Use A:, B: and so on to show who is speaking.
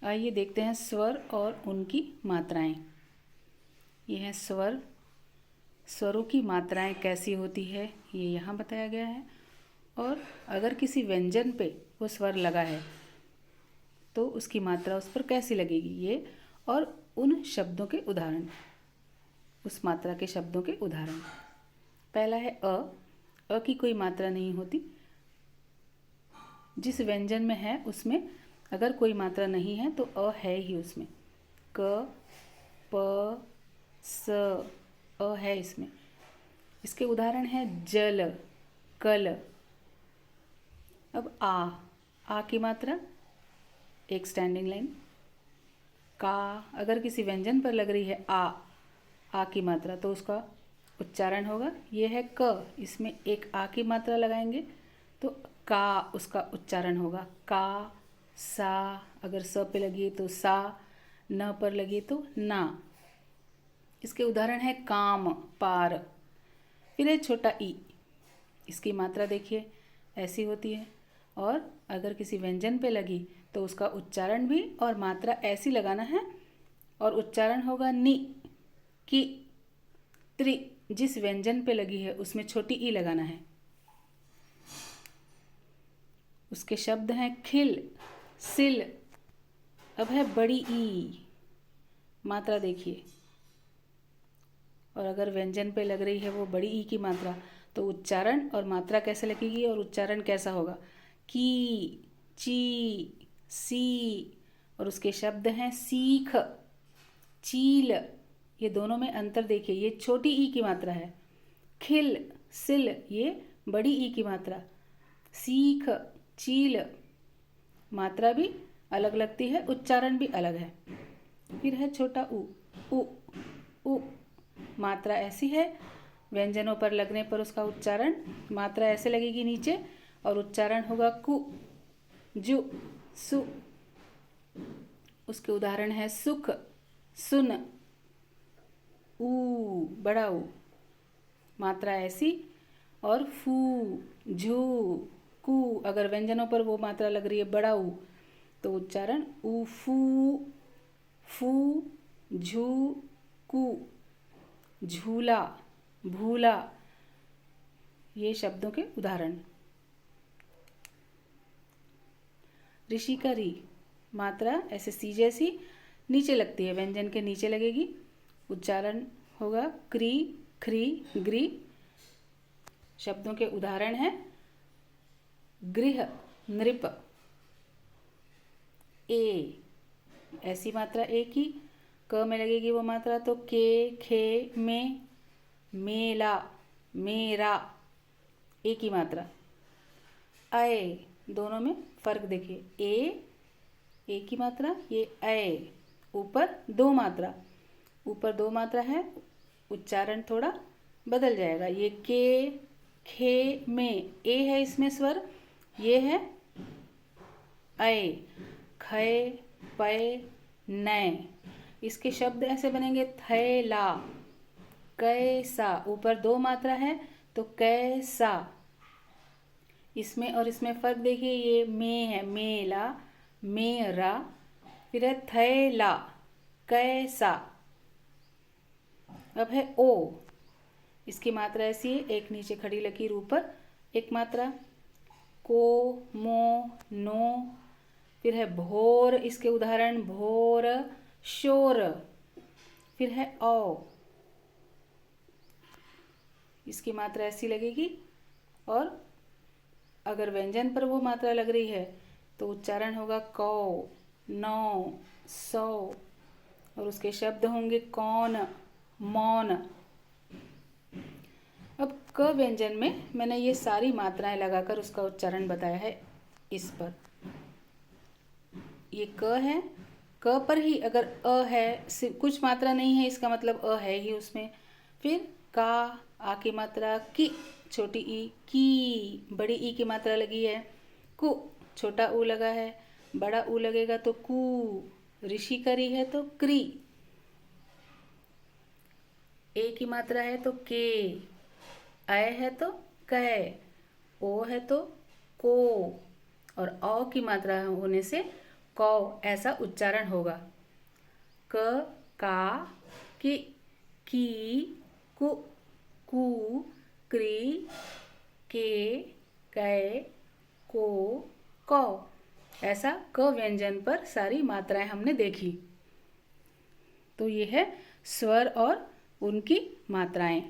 A: आइए देखते हैं स्वर और उनकी मात्राएं। ये है स्वर। स्वरों की मात्राएं कैसी होती है ये यहाँ बताया गया है। और अगर किसी व्यंजन पे वो स्वर लगा है तो उसकी मात्रा उस पर कैसी लगेगी ये, और उन शब्दों के उदाहरण, उस मात्रा के शब्दों के उदाहरण। पहला है अ की कोई मात्रा नहीं होती। जिस व्यंजन में है उसमें अगर कोई मात्रा नहीं है तो अ है ही उसमें। क प स अ है इसमें। इसके उदाहरण है जल, कल। अब आ की मात्रा एक स्टैंडिंग लाइन। का अगर किसी व्यंजन पर लग रही है आ की मात्रा तो उसका उच्चारण होगा। ये है क, इसमें एक आ की मात्रा लगाएंगे तो का उसका उच्चारण होगा। का, सा अगर स पे लगी तो सा, न पर लगी तो ना। इसके उदाहरण है काम, पार। फिर है छोटा ई। इसकी मात्रा देखिए ऐसी होती है, और अगर किसी व्यंजन पे लगी तो उसका उच्चारण भी और मात्रा ऐसी लगाना है, और उच्चारण होगा नि, कि, त्रि। जिस व्यंजन पे लगी है उसमें छोटी ई लगाना है। उसके शब्द हैं खिल, सिल। अब है बड़ी ई, मात्रा देखिए। और अगर व्यंजन पे लग रही है वो बड़ी ई की मात्रा तो उच्चारण और मात्रा कैसे लगेगी और उच्चारण कैसा होगा? की, ची, सी। और उसके शब्द हैं सीख, चील। ये दोनों में अंतर देखिए, ये छोटी ई की मात्रा है। खिल, सिल ये बड़ी ई की मात्रा। सीख, चील मात्रा भी अलग लगती है, उच्चारण भी अलग है। फिर है छोटा उ। मात्रा ऐसी है, व्यंजनों पर लगने पर उसका उच्चारण, मात्रा ऐसे लगेगी नीचे और उच्चारण होगा कु, जु, सु। उसके उदाहरण है सुख, सुन। ऊ, बड़ा ऊ, मात्रा ऐसी। और फू, झू, कु। अगर व्यंजनों पर वो मात्रा लग रही है बड़ा ऊ तो उच्चारण उफू, फू, झू, कु। झूला, भूला ये शब्दों के उदाहरण। ऋषि का री, मात्रा ऐसे सी जैसी नीचे लगती है, व्यंजन के नीचे लगेगी। उच्चारण होगा क्री, ख्री, ग्री। शब्दों के उदाहरण हैं गृह, नृप। ए, ऐसी मात्रा ए की, क में लगेगी वो मात्रा तो के, खे, में। मेला, मेरा ए की मात्रा। अय, दोनों में फर्क देखिए। ए की मात्रा, ये अय। ऊपर दो मात्रा, ऊपर दो मात्रा है, उच्चारण थोड़ा बदल जाएगा। ये के, खे, में ए है इसमें स्वर, ये है अय। खय, पय, नय। इसके शब्द ऐसे बनेंगे थैला, कैसा। ऊपर दो मात्रा है तो कैसा। इसमें और इसमें फर्क देखिए, ये में है, मेला, मेरा। फिर है थैला, कैसा। अब है ओ, इसकी मात्रा ऐसी है, एक नीचे खड़ी लकीर ऊपर एक मात्रा। को, मो, नो। फिर है भोर, इसके उदाहरण भोर, शोर। फिर है औ, इसकी मात्रा ऐसी लगेगी, और अगर व्यंजन पर वो मात्रा लग रही है तो उच्चारण होगा कौ, नौ, सौ। और उसके शब्द होंगे कौन, मौन। अब क व्यंजन में मैंने ये सारी मात्राएं लगाकर उसका उच्चारण बताया है। इस पर ये क है, क पर ही अगर अ है, कुछ मात्रा नहीं है इसका मतलब अ है ही उसमें। फिर का, आ की मात्रा, की, छोटी ई, की, बड़ी ई की मात्रा लगी है। कु, छोटा ऊ लगा है, बड़ा ऊ लगेगा तो कु। ऋषि करी है तो क्री। ए की मात्रा है तो के, अय है तो कै, ओ है तो को, और औ की मात्रा होने से कौ ऐसा उच्चारण होगा। क का की कु कू क्री के कै को कौ ऐसा क व्यंजन पर सारी मात्राएं हमने देखी। तो ये है स्वर और उनकी मात्राएं।